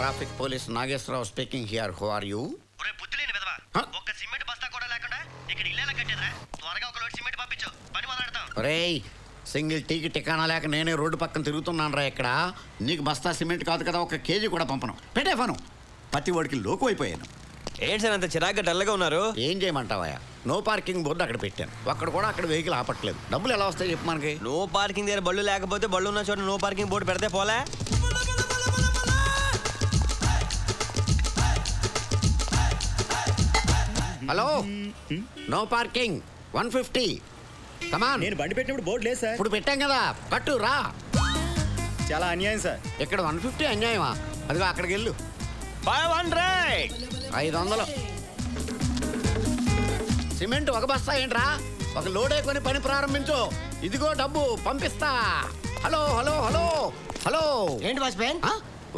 Traffic police Nageswararao speaking here. Who are you? ఒరే బుద్ధిలేని విధవా, ఒక్క సిమెంట్ బస్తా కూడా లేకుండా ఇక్కడ ఇల్లేలా కట్టేదిరా? త్వరగా ఒక లోడ్ సిమెంట్ పంపించు, పని మొదలెడతాం. ఒరేయ్, సింగిల్ టీకి టికానా లేక నేనే రోడ్డు పక్కన తిరుగుతున్నాను రా. ఇక్కడ నీకు బస్తా సిమెంట్ కాదు కదా, ఒక కేజీ కూడా పంపను. పెట్టే ఫను. ప్రతి వాడికి లోకు అయిపోయాను. ఏంటి సార్ అంత చిరాగ్గా డల్గా ఉన్నారు? ఏం చేయమంటావా? నో పార్కింగ్ బోర్డు అక్కడ పెట్టాను. అక్కడ కూడా అక్కడ వెహికల్ ఆపట్లేదు. డబ్బులు ఎలా వస్తాయి చెప్పు మనకి? నో పార్కింగ్ దగ్గర బళ్ళు లేకపోతే బళ్ళు ఉన్న చోట నో పార్కింగ్ బోర్డు పెడితే పోలే. Hello, no parking 150. కమాన్. నేను బండి పెట్టినప్పుడు బోర్డు లేదు సార్. ఇప్పుడు పెట్టాం కదా, కట్టు రా. చాలా అన్యాయం సార్. ఇక్కడ 150 అన్యాయమా? అదిగో అక్కడికి వెళ్ళు. 500. 500 సిమెంట్ ఒక బస్తా ఏంట్రా? ఒక లోడే కొని పని ప్రారంభించు. ఇదిగో డబ్బు పంపిస్తా. Hello hello hello hello. ఏంటి watchman?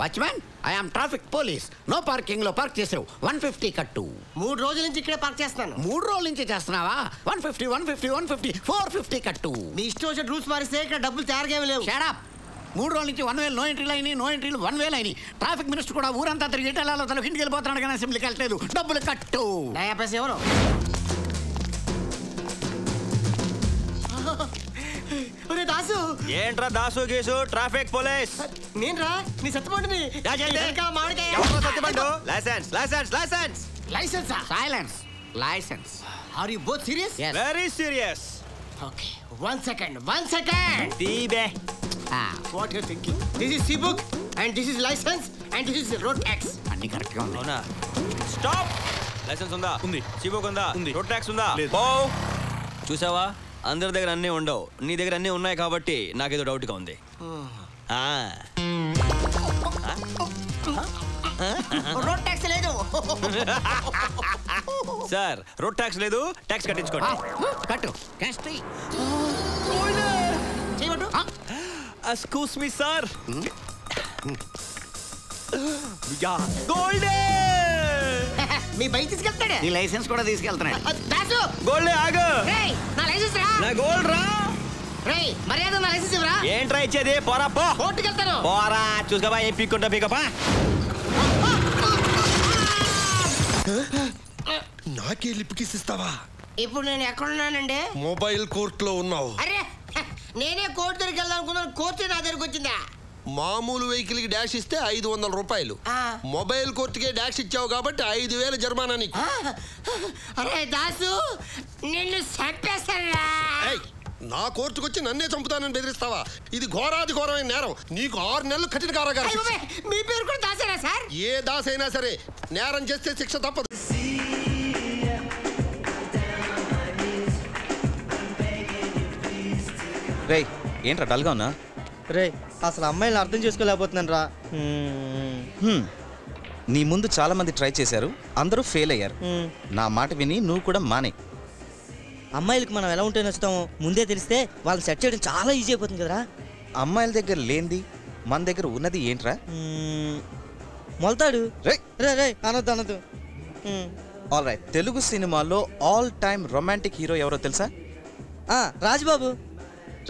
Watchman, I'm traffic police. No parking లో పార్క్ చేసావు. 150 కట్టు. 3 రోజుల నుంచి ఇక్కడే పార్క్ చేస్తున్నాను. 3 రోజుల నుంచి చేస్తున్నావా? 150 150 150 450 కట్టు. మీ ఇష్టం వచ్చిన రూల్స్ మారిస్తే ఇక్కడ డబ్బులు తయారుగా లేవు. Shut up. 3 రోజుల నుంచి 1000 నో ఎంట్రీలు అయినాయి, నో ఎంట్రీలు 1000 అయినాయి. ట్రాఫిక్ మినిస్టర్ కూడా ఊరంతా తిరిగి ఇటాలలో తనకి ఇంటికి వెళ్ళిపోతున్నాడు కానీ అసెంబ్లీకి వెళ్ళలేదు. డబ్బులు కట్టు. నయా పైసా ఎవరు? దాసు. ఏంట్రా దాసు గీసు? ట్రాఫిక్ పోలీస్ నేను రా, నీ సత్తుపండుని. Licence licence licence licence. Silence. Licence. Are you both serious? Very serious. Okay, 1 second. తీబే. What you thinking? This is C book and this is licence and this is road tax. అన్ని correct గా అవునా? Stop. Licence ఉందా? ఉంది. సిబుక్ ఉందా? ఉంది. Road tax ఉందా? చూసావా, అందరి దగ్గర అన్నీ ఉండవు, నీ దగ్గర అన్నీ ఉన్నాయి కాబట్టి నాకేదో డౌట్గా ఉంది. రోడ్ ట్యాక్స్ లేదు. సార్, రోడ్ ట్యాక్స్ లేదు, ట్యాక్స్ కట్టించుకోండి. కట్టు. Excuse me sir. మీ బైక్ తీసుకెళ్తాడే. నీ లైసెన్స్ కూడా తీసుకెళ్తున్నాడు. దాసు. గోల్డ్ ఆగు. రేయ్, నా లైసెన్స్ రా. నా గోల్డ్ రా. రేయ్, మర్యాద నా లైసెన్స్ ఇవ్వరా. ఏంట్రా ఇచ్చేది? పోరా పో. కోర్టుకి వెళ్తాను. పోరా, చూసుకోబా ఏం పీక్కుంటా పీకపా. నాకే లిప్ కిస్ ఇస్తావా? ఇప్పుడు నేను ఎక్కడున్నానండి? మొబైల్ కోర్ట్ లో ఉన్నావు. అరే, నేనే కోర్టు దగ్గరికి వెళ్దాం అనుకున్నాను, కోర్టు నా దగ్గరికి వచ్చిందా? మామూలు వెహికల్ కి డాష్ ఇస్తే 500 రూపాయలు. మొబైల్ కోర్టుకే డాష్ ఇచ్చావు కాబట్టి 5000 జరిమానా నీకు. అరే దాసు, నిన్ను చంపేస్తారా? నా కోర్టుకు వచ్చి నన్నే చంపుతానని బెదిరిస్తావా? ఇది ఘోరాది ఘోరమైన నేరం. నీకు 6 నెలలు కఠిన కారాగారం. మీ పేరు కూడా దాసేనా సార్? ఏ దాస్ అయినా సరే నేరం చేస్తే శిక్ష తప్పదు. రేయ్, ఏంట్రా డల్గా ఉన్నా? రే, అసలు అమ్మాయిని అర్థం చేసుకోలేకపోతున్నాను రా. నీ ముందు చాలా మంది ట్రై చేశారు, అందరూ ఫెయిల్ అయ్యారు. నా మాట విని నువ్వు కూడా మానే. అమ్మాయిలకు మనం ఎలా ఉంటే నచ్చుతామో ముందే తెలిస్తే వాళ్ళని సెట్ చేయడం చాలా ఈజీ అయిపోతుంది కదరా. అమ్మాయిల దగ్గర లేనిది మన దగ్గర ఉన్నది ఏంట్రా? మొలతాడు. రే రే రే అనొద్దు అనొద్దు. ఆల్ రైట్, తెలుగు సినిమాలో ఆల్ టైమ్ రొమాంటిక్ హీరో ఎవరో తెలుసా? రాజుబాబు.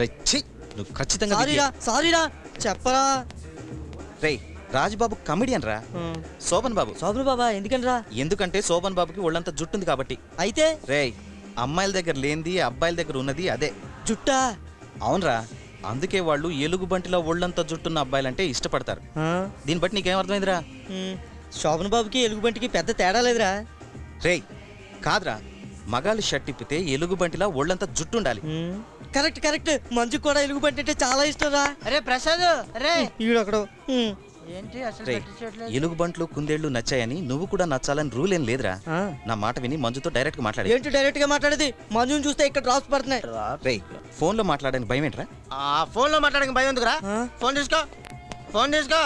రైట్, నువ్వు ఖచ్చితంగా. సారీరా చెప్పరా. రే, రాజుబాబు కమెడియన్ రా. శోభన్ బాబు. శోభన్ బాబా ఎందుకనరా? ఎందుకంటే శోభన్ బాబుకి ఒళ్ళంతా జుట్టుంది కాబట్టి. అయితే రే, అమ్మాయిల దగ్గర లేనిది అబ్బాయిల దగ్గర ఉన్నది అదే జుట్టా. అవునరా, అందుకే వాళ్ళు ఎలుగుబంటిలో ఒళ్ళంతా జుట్టున్న అబ్బాయిలంటే ఇష్టపడతారు. దీన్ని బట్టి నీకేం అర్థమైందిరా? శోభన్ బాబుకి ఎలుగుబంటికి పెద్ద తేడా లేదురా. రే, కాదురా, మగాళ్ళు షర్ట్ ఇప్పితే ఎలుగుబంటిలా ఒళ్ళంతా జుట్టు ఉండాలి. Correct correct. మంజు కూడా ఎలుగుబంటి అంటే చాలా ఇష్టం రా. అరే ప్రసాద్, రే ఈడొకడు. ఎలుగుబంట్లు కుందేళ్లు నచ్చాయని నువ్వు కూడా నచ్చాలని రూల్ ఏం లేదురా. నా మాట విని మంజుతో డైరెక్ట్ గా మాట్లాడి. ఏంటి డైరెక్ట్ గా మాట్లాడేది? మంజుని చూస్తే ఇక్కడ డ్రాప్స్ పడుతున్నాయి. రే, ఫోన్ లో మాట్లాడడానికి భయం ఏంట్రా? ఫోన్ లో మాట్లాడడానికి భయం ఎందుకురా? ఫోన్ తీసుకో, ఫోన్ తీసుకో.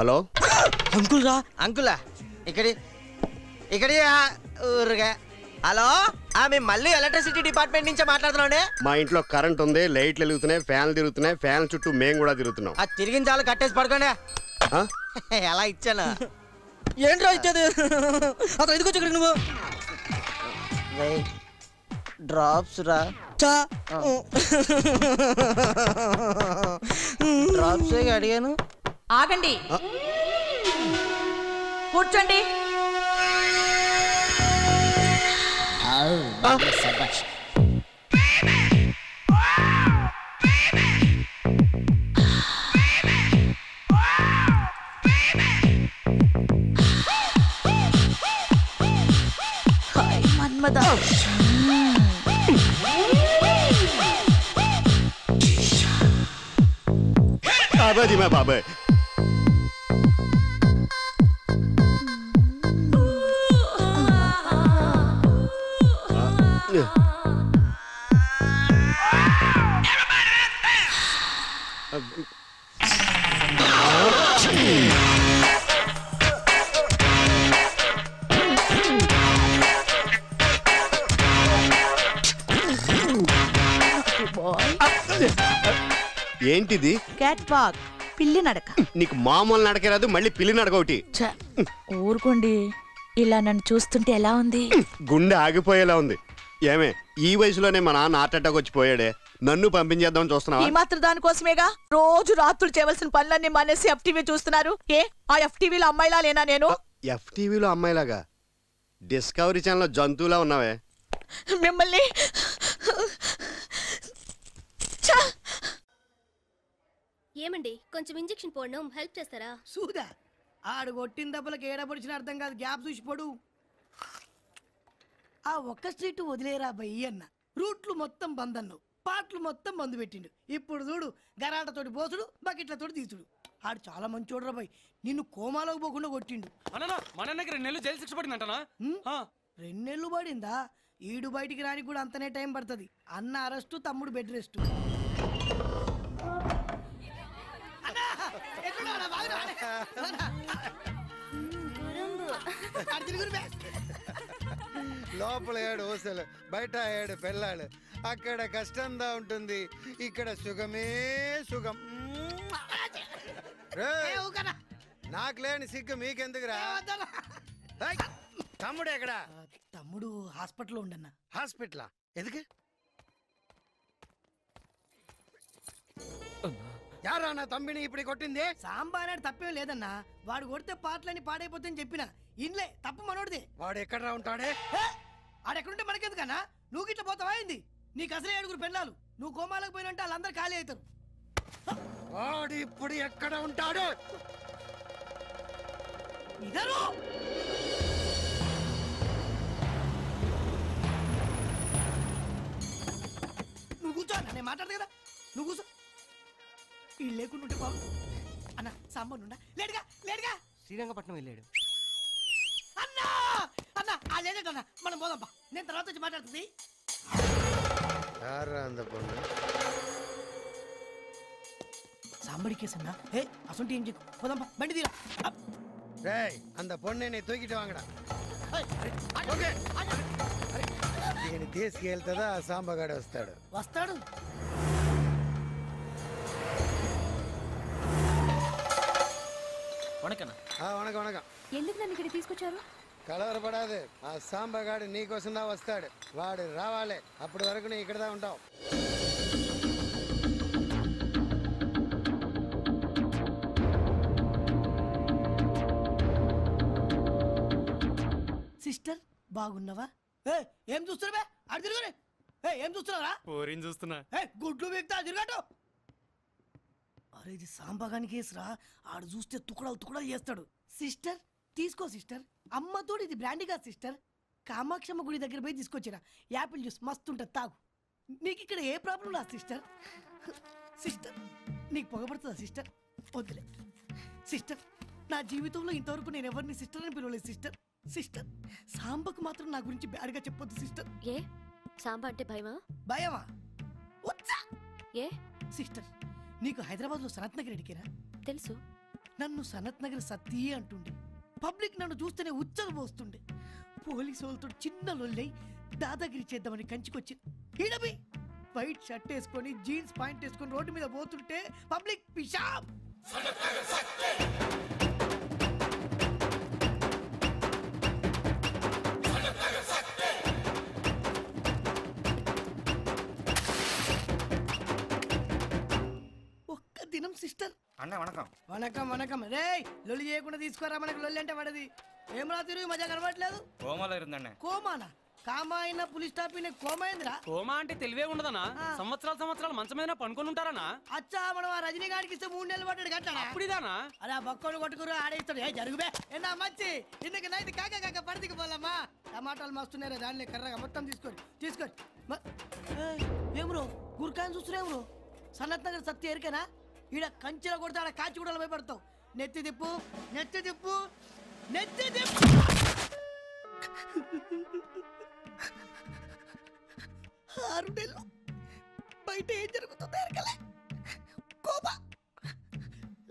హలో అంకుల్ రా. అంకులా ఇక్కడి ఊరుగా. హలో, మేము మళ్ళీ ఎలక్ట్రిసిటీ డిపార్ట్మెంట్ నుంచే మాట్లాడుతున్నాండి. మా ఇంట్లో కరెంట్ ఉంది, లైట్లు వెలుగుతున్నాయి, ఫ్యాన్లు తిరుగుతున్నాయి, ఫ్యాన్ చుట్టూ మేము కూడా తిరుగుతున్నాం. అది తిరిగిన చాలా కట్టేసి పడుకోండి. ఎలా ఇచ్చాను? ఏంట్రా ఇచ్చేది? అతను ఎందుకు వచ్చి ఇక్కడ నువ్వు? డ్రాప్స్ రా డ్రాప్స్ అడిగాను. ఆగండి, కూర్చోండి. మన్మద బాబాజీ మా బాబాయ్ ఏంటిది? క్యాట్ వాక్, పిల్లి నడక. నీకు మామూలు నడక రాదు, మళ్ళీ పిల్లి నడక ఒకటి. ఊరుకోండి, ఇలా నన్ను చూస్తుంటే ఎలా ఉంది? గుండె ఆగిపోయేలా ఉంది. ఏమే ఈ వయసులోనే మా నాన్న హార్ట్ అటాక్ వచ్చి పోయాడే, నన్ను పంపించేద్దామని చూస్తున్నావా? ఈ మాత్రం దానికోసమేగా రోజు రాత్రులు చేయవలసిన పనులన్నీ మానేసి FTV చూస్తున్నారు. ఏ ఆ FTVలో అమ్మాయిలా లేనా నేను? FTVలో అమ్మాయిలాగా? డిస్కవరీ ఛానల్లో జంతువులా ఉన్నావే. మిమ్మల్ని ఏమండి, కొంచెం ఇంజెక్షన్ పోడడం హెల్ప్ చేస్తారా? సూదా ఆడు కొట్టిన దెబ్బలకు ఏడబడిచిన అర్థం కాదు, గ్యాప్ చూసి పొడు. ఆ ఒక్క స్ట్రీట్ వదిలేరా బయ్యి అన్న. రూట్లు మొత్తం బంద్ అన్నావు, పాటలు మొత్తం మందు పెట్టిండు. ఇప్పుడు చూడు, గరాటతోటి పోసుడు, బకెట్లతోటి తీసుడు. ఆడు చాలా మంచోడురా బాయ్, నిన్ను కోమాలోకి పోకుండా కొట్టిండు. మన 2 నెలలు జైలు శిక్ష పడిందంటనా? 2 నెలలు పడిందా? ఈడు బయటికి రానికి కూడా అంతనే టైం పడుతుంది. అన్న అరెస్టు, తమ్ముడు బెడ్ రెస్ట్. లోపల 7 ఊసలు, బయట 7 పెళ్ళాలు. అక్కడ కష్టంగా ఉంటుంది, ఇక్కడ సుఖమే సుఖం. నాకు లేని సిగ్గు మీకెందుకురా? తమ్ముడు ఎక్కడ? తమ్ముడు హాస్పిటల్లో ఉండన్నా. హాస్పిటలా? ఎందుకు? యారా నా తమ్మిని ఇప్పుడు కొట్టింది? సాంబా అనేది తప్పేం లేదన్నా, వాడు కొడితే పాటలని పాడైపోతాయని చెప్పిన. ఇన్లే తప్పు మనోడిదే. వాడు ఎక్కడ ఉంటాడే? ఆడెక్కడుంటే మనకెందుకన్నా? నువ్వు గిట్ల పోతావా ఏంది? నీకు అసలే 7 పెళ్ళాలు, నువ్వు కోమాలకు పోయినంటే వాళ్ళందరూ ఖాళీ అవుతారు. వాడు ఇప్పుడు ఎక్కడ ఉంటాడు? ఇదరు నువ్వు కూర్చో అన్న, నేను మాట్లాడదు కదా. నువ్వు కూర్చో. ఈ లేకుండా ఉంటే బాబు అన్న. సాంబార్ ఉండా? లేడుగా లేడుగా. శ్రీరంగపట్నం వెళ్ళాడు. అన్నా అన్న ఆ లేదన్నా, మనం పోదాంపా. నేను తర్వాత వచ్చి మాట్లాడుతుంది. సాంబడి కేసు అన్నా. ఏ అసలు ఏం చెప్పు, పోదాంపా, బండి తీరా. அந்த பொண்ணை நீ தூக்கிட்டு வாங்கடா. దీన్ని తీసుకెళ్తుందా సాంబగాడు వస్తాడు. వణకం వణకం. ఎందుకు నన్ను ఇక్కడ తీసుకొచ్చారు? కలవరపడాదు, ఆ సాంబగాడు నీకోసం దా వస్తాడు. వాడు రావాలి, అప్పటి వరకు నీ ఇక్కడదా ఉంటావు. సిస్టర్ బాగున్నావా? ఏం చూస్తున్నా? అడు తిరుగురే. ఏం చూస్తున్నారా? పోరిని చూస్తున్నా. గుడ్లు వీక్తా తిరగటు. అరే ఇది సాంబగాని కేసురా, ఆడు చూస్తే తుకడాలు తుకడాలు చేస్తాడు. సిస్టర్ తీసుకో సిస్టర్. అమ్మతోడు ఇది బ్రాండీగా సిస్టర్. కామాక్షమ్మ గుడి దగ్గర పోయి తీసుకొచ్చిరా. యాపిల్ జ్యూస్ మస్తు ఉంటుంది, తాగు. నీకు ఇక్కడ ఏ ప్రాబ్లం రా సిస్టర్? సిస్టర్ నీకు పొగపడుతుందా సిస్టర్? వద్దులే సిస్టర్. నా జీవితంలో ఇంతవరకు నేను ఎవరిని సిస్టర్ అని పిలవలేదు సిస్టర్. సిస్టర్ సాంబకు మాత్రం నా గురించి బ్యాడ్గా చెప్పొద్దు సిస్టర్. ఏ సాంబ అంటే భయమా? భయమా? ఏ సిస్టర్ నీకు హైదరాబాద్ లో సనత్ నగర్ ఎడికేరా? తెలుసు. నన్ను సనత్ నగర్ సతీ అంటుండే. పబ్లిక్ నన్ను చూస్తేనే ఉచ్చలు పోస్తుండే. పోలీసు వాళ్ళతో చిన్న లొల్లై దాదాగిరి చేద్దామని కంచికొచ్చి ఈడబి వైట్ షర్ట్ వేసుకొని జీన్స్ పాయింట్ వేసుకొని రోడ్డు మీద పోతుంటే పబ్లిక్ పిషాబ్. సిస్టర్. అన్న వణకం. వణకం వణకం. రే లొల్లి చేయకుండా తీసుకోరా, మనకు లొల్లి అంటే పడది. ఏం రా తిరుగు మజా కనబడట్లేదు. కోమాలో ഇരുന്നన్న. కోమానా? కామా అయినా పులి స్టాప్ అయినా కోమైందిరా. కోమా అంటే తెలివే ఉండదనా? సంవత్సరాలు మంచం మీద పనుకొని ఉంటారనా? అచ్చా మనం ఆ రజనీకాంత్కి ఇస్తే 3 నెలలు పట్టాడు కట్టాడా? అప్పుడిదానా? అరే ఆ బొక్కలు కొట్టుకురు ఆడేస్తాడు. ఏ జరుగుబే ఎన్నా మంచి ఇందుకు నైట్ కాక పడిదికి పోలమ్మా. టమాటాలు మస్తున్నారా దానిలో కర్రగా మొత్తం తీసుకోండి. ఏం బ్రో గుర్కాయని చూస్తున్నా బ్రో? సనత్ నగర్ సత్య ఎరికేనా? ఈడ కంచెల కొడితే ఆడ కాచి కూడా భయపడతావు. నెత్తి తిప్పు. 6 నెలలు బయట ఏం జరుగుతుందో ఎరకలే. కోపా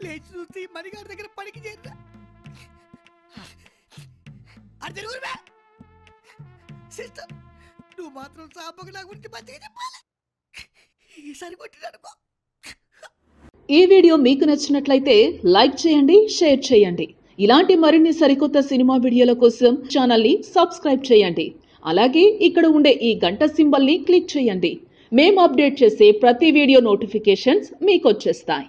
లేచి చూసి మణిగారి దగ్గర పనికి చేద్దా. అది జరుగురుబే. సిస్టర్ నువ్వు మాత్రం సాంబకు నా గురించి మంచిగా చెప్పాలి. ఈసారి కొట్టిననుకో. ఈ వీడియో మీకు నచ్చినట్లయితే లైక్ చేయండి, షేర్ చేయండి. ఇలాంటి మరిన్ని సరికొత్త సినిమా వీడియోల కోసం ఛానల్ని సబ్స్క్రైబ్ చేయండి. అలాగే ఇక్కడ ఉండే ఈ గంట సింబల్ని క్లిక్ చేయండి. మేము అప్డేట్ చేసే ప్రతి వీడియో నోటిఫికేషన్స్ మీకు వచ్చేస్తాయి.